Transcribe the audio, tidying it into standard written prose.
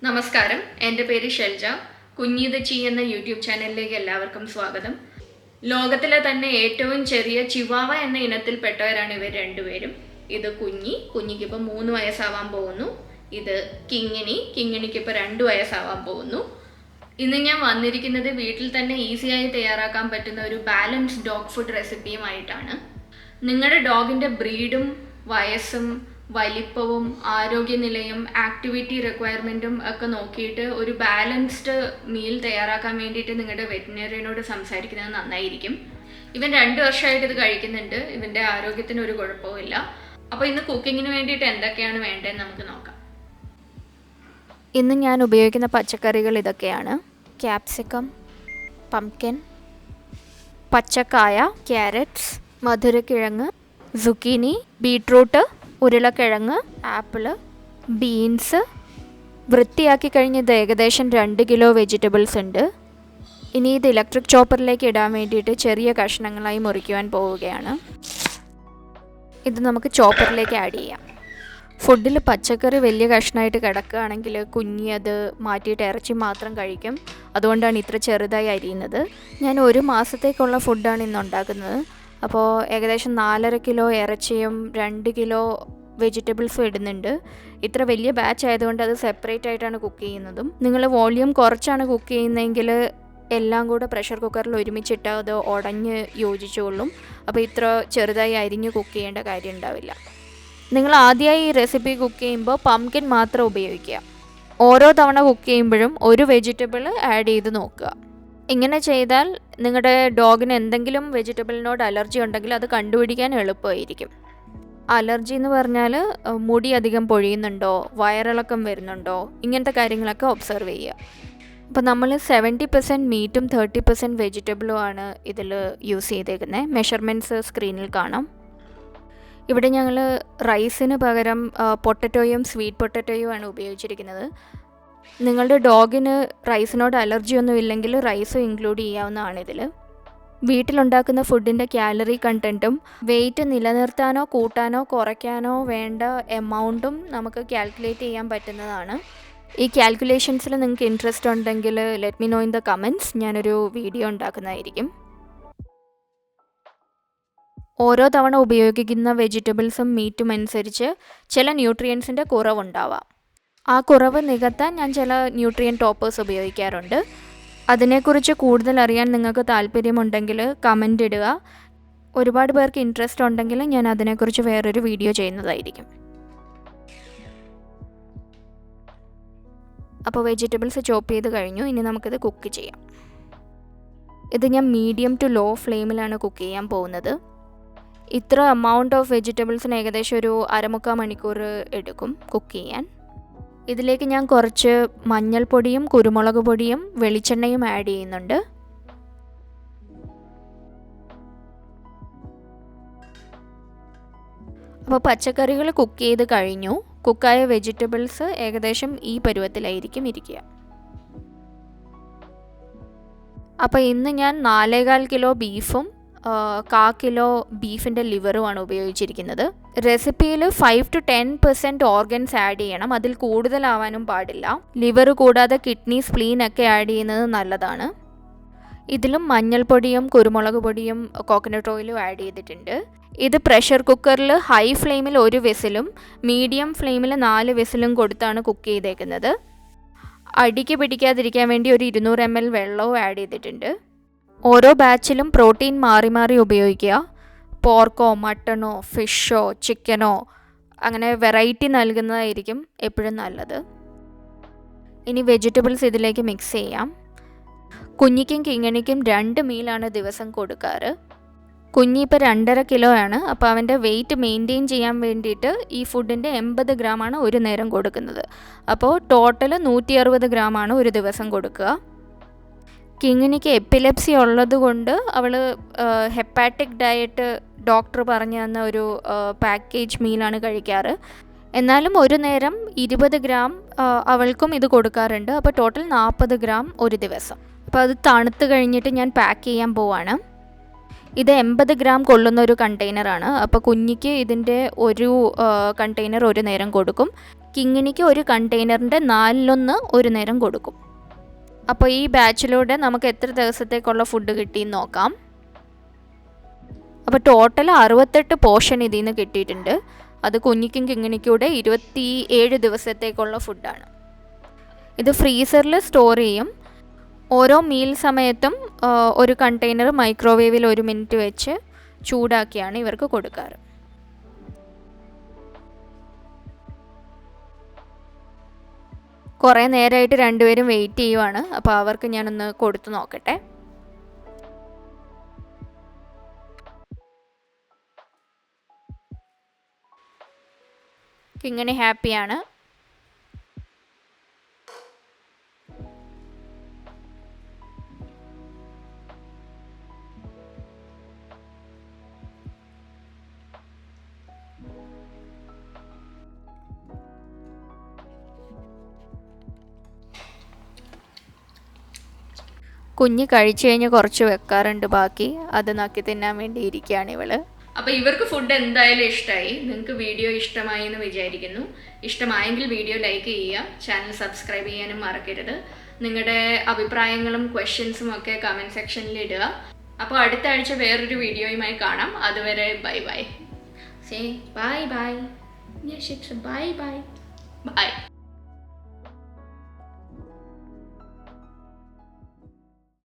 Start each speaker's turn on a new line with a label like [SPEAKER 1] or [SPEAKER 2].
[SPEAKER 1] നമസ്കാരം, എൻ്റെ പേര് ഷെൽജ. കുഞ്ഞിതച്ചി എന്ന യൂട്യൂബ് ചാനലിലേക്ക് എല്ലാവർക്കും സ്വാഗതം. ലോകത്തിലെ തന്നെ ഏറ്റവും ചെറിയ ചിവാവ എന്ന ഇനത്തിൽപ്പെട്ടവരാണ് ഇവർ രണ്ടുപേരും. ഇത് കുഞ്ഞിക്ക് ഇപ്പോൾ 3 വയസ്സാവാൻ പോകുന്നു. ഇത് കിങ്ങിണിക്ക് ഇപ്പോൾ 2 വയസ്സാവാൻ പോകുന്നു. ഇന്ന് ഞാൻ വന്നിരിക്കുന്നത് വീട്ടിൽ തന്നെ ഈസിയായി തയ്യാറാക്കാൻ പറ്റുന്ന ഒരു ബാലൻസ് ഡോഗ് ഫുഡ് റെസിപ്പിയുമായിട്ടാണ്. നിങ്ങളുടെ ഡോഗിൻ്റെ ബ്രീഡും വയസ്സും വലിപ്പവും ആരോഗ്യനിലയും ആക്ടിവിറ്റി റിക്വയർമെൻറ്റും ഒക്കെ നോക്കിയിട്ട് ഒരു ബാലൻസ്ഡ് മീൽ തയ്യാറാക്കാൻ വേണ്ടിയിട്ട് നിങ്ങളുടെ വെറ്റിനറിയനോട് സംസാരിക്കുന്നത് നന്നായിരിക്കും. ഇവൻ 2 വർഷമായിട്ട് ഇത് കഴിക്കുന്നുണ്ട്. ഇവൻ്റെ ആരോഗ്യത്തിന് ഒരു കുഴപ്പവുമില്ല. അപ്പോൾ ഇന്ന് കുക്കിങ്ങിന് വേണ്ടിയിട്ട് എന്തൊക്കെയാണ് വേണ്ടതെന്ന് നമുക്ക് നോക്കാം.
[SPEAKER 2] ഇന്ന് ഞാൻ ഉപയോഗിക്കുന്ന പച്ചക്കറികൾ ഇതൊക്കെയാണ്: ക്യാപ്സിക്കം, പംകിൻ, പച്ചക്കായ, ക്യാരറ്റ്സ്, മധുരക്കിഴങ്ങ്, സുക്കീനി, ബീട്രൂട്ട്, ഉരുളക്കിഴങ്ങ്, ആപ്പിള്, ബീൻസ്. വൃത്തിയാക്കി കഴിഞ്ഞത് ഏകദേശം 2 കിലോ വെജിറ്റബിൾസ് ഉണ്ട്. ഇനി ഇത് ഇലക്ട്രിക് ചോപ്പറിലേക്ക് ഇടാൻ വേണ്ടിയിട്ട് ചെറിയ കഷ്ണങ്ങളായി മുറിക്കുവാൻ പോവുകയാണ്. ഇത് നമുക്ക് ചോപ്പറിലേക്ക് ആഡ് ചെയ്യാം. ഫുഡിൽ പച്ചക്കറി വലിയ കഷ്ണമായിട്ട് കിടക്കുകയാണെങ്കിൽ കുഞ്ഞി അത് മാറ്റിയിട്ട് ഇറച്ചി മാത്രം കഴിക്കും. അതുകൊണ്ടാണ് ഇത്ര ചെറുതായി അരിയുന്നത്. ഞാൻ 1 മാസത്തേക്കുള്ള ഫുഡാണ് ഇന്ന് ഉണ്ടാക്കുന്നത്. അപ്പോൾ ഏകദേശം 4.5 കിലോ ഇറച്ചിയും 2 കിലോ വെജിറ്റബിൾസും ഇടുന്നുണ്ട്. ഇത്ര വലിയ ബാച്ച് ആയതുകൊണ്ട് അത് സെപ്പറേറ്റ് ആയിട്ടാണ് കുക്ക് ചെയ്യുന്നതും. നിങ്ങൾ വോളിയം കുറച്ചാണ് കുക്ക് ചെയ്യുന്നതെങ്കിൽ എല്ലാം കൂടെ പ്രഷർ കുക്കറിൽ ഒരുമിച്ചിട്ട് അത് ഉടഞ്ഞ് യോജിച്ചുകൊള്ളും. അപ്പോൾ ഇത്ര ചെറുതായി അരിഞ്ഞ് കുക്ക് ചെയ്യേണ്ട കാര്യം ഉണ്ടാവില്ല. നിങ്ങൾ ആദ്യമായി ഈ റെസിപ്പി കുക്ക് ചെയ്യുമ്പോൾ പംകിൻ മാത്രം ഉപയോഗിക്കുക. ഓരോ തവണ കുക്ക് ചെയ്യുമ്പോഴും ഒരു വെജിറ്റബിൾ ആഡ് ചെയ്ത് നോക്കുക. ഇങ്ങനെ ചെയ്താൽ നിങ്ങളുടെ ഡോഗിന് എന്തെങ്കിലും വെജിറ്റബിളിനോട് അലർജി ഉണ്ടെങ്കിൽ അത് കണ്ടുപിടിക്കാൻ എളുപ്പമായിരിക്കും. അലർജി എന്ന് പറഞ്ഞാൽ മുടി അധികം പൊഴിയുന്നുണ്ടോ, വയറിളക്കം വരുന്നുണ്ടോ, ഇങ്ങനത്തെ കാര്യങ്ങളൊക്കെ ഒബ്സർവ് ചെയ്യുക. അപ്പോൾ നമ്മൾ 70% മീറ്റും 30% വെജിറ്റബിളും ആണ് ഇതിൽ യൂസ് ചെയ്തേക്കുന്നത്. മെഷർമെൻറ്റ്സ് സ്ക്രീനിൽ കാണാം. ഇവിടെ ഞങ്ങൾ റൈസിന് പകരം പൊട്ടറ്റോയും സ്വീറ്റ് പൊട്ടറ്റോയും ആണ് ഉപയോഗിച്ചിരിക്കുന്നത്. നിങ്ങളുടെ ഡോഗിന് റൈസിനോട് അലർജി ഒന്നും ഇല്ലെങ്കിൽ റൈസും ഇൻക്ലൂഡ് ചെയ്യാവുന്നതാണ് ഇതിൽ. വീട്ടിലുണ്ടാക്കുന്ന ഫുഡിൻ്റെ കാലറി കണ്ടൻറ്റും വെയിറ്റ് നിലനിർത്താനോ കൂട്ടാനോ കുറയ്ക്കാനോ വേണ്ട എമൗണ്ടും നമുക്ക് കാൽക്കുലേറ്റ് ചെയ്യാൻ പറ്റുന്നതാണ്. ഈ കാൽക്കുലേഷൻസിൽ നിങ്ങൾക്ക് ഇൻട്രസ്റ്റ് ഉണ്ടെങ്കിൽ let me know in the comments. ഞാനൊരു വീഡിയോ ഉണ്ടാക്കുന്നതായിരിക്കും. ഓരോ തവണ ഉപയോഗിക്കുന്ന വെജിറ്റബിൾസും മീറ്റും അനുസരിച്ച് ചില ന്യൂട്രിയൻസിൻ്റെ കുറവുണ്ടാവാം. ആ കുറവ് നികത്താൻ ഞാൻ ചില ന്യൂട്രിയൻ ടോപ്പേഴ്സ് ഉപയോഗിക്കാറുണ്ട്. അതിനെക്കുറിച്ച് കൂടുതൽ അറിയാൻ നിങ്ങൾക്ക് താല്പര്യമുണ്ടെങ്കിൽ കമൻ്റ് ഇടുക. ഒരുപാട് പേർക്ക് ഇൻട്രസ്റ്റ് ഉണ്ടെങ്കിൽ ഞാൻ അതിനെക്കുറിച്ച് വേറൊരു വീഡിയോ ചെയ്യുന്നതായിരിക്കും. അപ്പോൾ വെജിറ്റബിൾസ് ചോപ്പ് ചെയ്ത് കഴിഞ്ഞു. ഇനി നമുക്കിത് കുക്ക് ചെയ്യാം. ഇത് ഞാൻ മീഡിയം ടു ലോ ഫ്ലെയിമിലാണ് കുക്ക് ചെയ്യാൻ പോകുന്നത്. ഇത്ര എമൗണ്ട് ഓഫ് വെജിറ്റബിൾസിന് ഏകദേശം ഒരു 1/4 മണിക്കൂർ എടുക്കും കുക്ക് ചെയ്യാൻ. ഇതിലേക്ക് ഞാൻ കുറച്ച് മഞ്ഞൾപ്പൊടിയും കുരുമുളക് പൊടിയും വെളിച്ചെണ്ണയും ആഡ് ചെയ്യുന്നുണ്ട്. അപ്പോൾ പച്ചക്കറികൾ കുക്ക് ചെയ്ത് കഴിഞ്ഞു. കുക്കായ വെജിറ്റബിൾസ് ഏകദേശം ഈ പരുവത്തിലായിരിക്കും ഇരിക്കുക. അപ്പോൾ ഇന്ന് ഞാൻ 4.25 കിലോ ബീഫും 1/4 കിലോ ബീഫിൻ്റെ ലിവറുമാണ് ഉപയോഗിച്ചിരിക്കുന്നത്. റെസിപ്പിയിൽ 5 to 10% ഓർഗൻസ് ആഡ് ചെയ്യണം. അതിൽ കൂടുതലാവാനും പാടില്ല. ലിവർ കൂടാതെ കിഡ്നി, സ്പ്ലീൻ ഒക്കെ ആഡ് ചെയ്യുന്നത് നല്ലതാണ്. ഇതിലും മഞ്ഞൾപ്പൊടിയും കുരുമുളക് പൊടിയും കോക്കനട്ട് ഓയിലും ആഡ് ചെയ്തിട്ടുണ്ട്. ഇത് പ്രഷർ കുക്കറിൽ ഹൈ ഫ്ലെയിമിൽ 1 വിസിലും മീഡിയം ഫ്ലെയിമിൽ 4 വിസിലും കൊടുത്താണ് കുക്ക് ചെയ്തേക്കുന്നത്. അടിക്ക് പിടിക്കാതിരിക്കാൻ വേണ്ടി ഒരു 200 ml വെള്ളവും ആഡ് ചെയ്തിട്ടുണ്ട്. ഓരോ ബാച്ചിലും പ്രോട്ടീൻ മാറി മാറി ഉപയോഗിക്കുക. പോർക്കോ, മട്ടണോ, ഫിഷോ, ചിക്കനോ അങ്ങനെ വെറൈറ്റി നൽകുന്നതായിരിക്കും എപ്പോഴും നല്ലത്. ഇനി വെജിറ്റബിൾസ് ഇതിലേക്ക് മിക്സ് ചെയ്യാം. കുഞ്ഞിക്കും കിങ്ങിണിക്കും 2 മീലാണ് ദിവസം കൊടുക്കാറ്. കുഞ്ഞി ഇപ്പോൾ 2.5 കിലോ ആണ്. അപ്പോൾ അവൻ്റെ വെയിറ്റ് മെയിൻറ്റെയിൻ ചെയ്യാൻ വേണ്ടിയിട്ട് ഈ ഫുഡിൻ്റെ 80 ഗ്രാമാണ് ഒരു നേരം കൊടുക്കുന്നത്. അപ്പോൾ ടോട്ടൽ 160 ഗ്രാമാണ് ഒരു ദിവസം കൊടുക്കുക. കിങ്ങിണിക്ക് എപ്പിലെപ്സി ഉള്ളത് കൊണ്ട് അവൾ ഹെപ്പാറ്റിക് ഡയറ്റ് ഡോക്ടർ പറഞ്ഞു തന്ന ഒരു പാക്കേജ് മീലാണ് കഴിക്കാറ്. എന്നാലും ഒരു നേരം 20 ഗ്രാം അവൾക്കും ഇത് കൊടുക്കാറുണ്ട്. അപ്പോൾ ടോട്ടൽ 40 ഗ്രാം ഒരു ദിവസം. അപ്പോൾ അത് തണുത്ത് കഴിഞ്ഞിട്ട് ഞാൻ പാക്ക് ചെയ്യാൻ പോവാണ്. ഇത് 80 ഗ്രാം കൊള്ളുന്ന ഒരു കണ്ടെയ്നറാണ്. അപ്പോൾ കുഞ്ഞിക്ക് ഇതിൻ്റെ ഒരു കണ്ടെയ്നർ ഒരു നേരം കൊടുക്കും. കിങ്ങിണിക്ക് ഒരു കണ്ടെയ്നറിൻ്റെ 1/4 ഒരു നേരം കൊടുക്കും. അപ്പോൾ ഈ ബാച്ചിലൂടെ നമുക്ക് എത്ര ദിവസത്തേക്കുള്ള ഫുഡ് കിട്ടിയെന്ന് നോക്കാം. അപ്പോൾ ടോട്ടൽ 68 പോർഷൻ ഇതിൽ നിന്ന് കിട്ടിയിട്ടുണ്ട്. അത് കുഞ്ഞിക്കും കിങ്ങിണിക്കൂടെ 27 ദിവസത്തേക്കുള്ള ഫുഡാണ്. ഇത് ഫ്രീസറിൽ സ്റ്റോർ ചെയ്യും. ഓരോ മീൽ സമയത്തും ഒരു കണ്ടെയ്നർ മൈക്രോവേവിൽ 1 മിനിറ്റ് വെച്ച് ചൂടാക്കിയാണ് ഇവർക്ക് കൊടുക്കാറ്. കുറേ നേരമായിട്ട് രണ്ടുപേരും വെയിറ്റ് ചെയ്യുവാണ്. അപ്പോൾ അവർക്ക് ഞാനൊന്ന് കൊടുത്തു നോക്കട്ടെ. കിങ്ങിണി ഹാപ്പിയാണ്. കുഞ്ഞ് കഴിച്ചു കഴിഞ്ഞ് കുറച്ച് വെക്കാറുണ്ട് ബാക്കി. അത് നക്കി തിന്നാൻ വേണ്ടി ഇരിക്കുകയാണ് ഇവള്.
[SPEAKER 1] അപ്പോൾ ഇവർക്ക് ഫുഡ് എന്തായാലും ഇഷ്ടമായി. നിങ്ങൾക്ക് വീഡിയോ ഇഷ്ടമായി എന്ന് വിചാരിക്കുന്നു. ഇഷ്ടമായെങ്കിൽ വീഡിയോ ലൈക്ക് ചെയ്യുക, ചാനൽ സബ്സ്ക്രൈബ് ചെയ്യാനും മറക്കരുത്. നിങ്ങളുടെ അഭിപ്രായങ്ങളും ക്വസ്റ്റ്യൻസും ഒക്കെ കമൻറ്റ് സെക്ഷനിൽ ഇടുക. അപ്പോൾ അടുത്ത ആഴ്ച വേറൊരു വീഡിയോയുമായി കാണാം. അതുവരെ bye bye. Bye bye. Bye bye.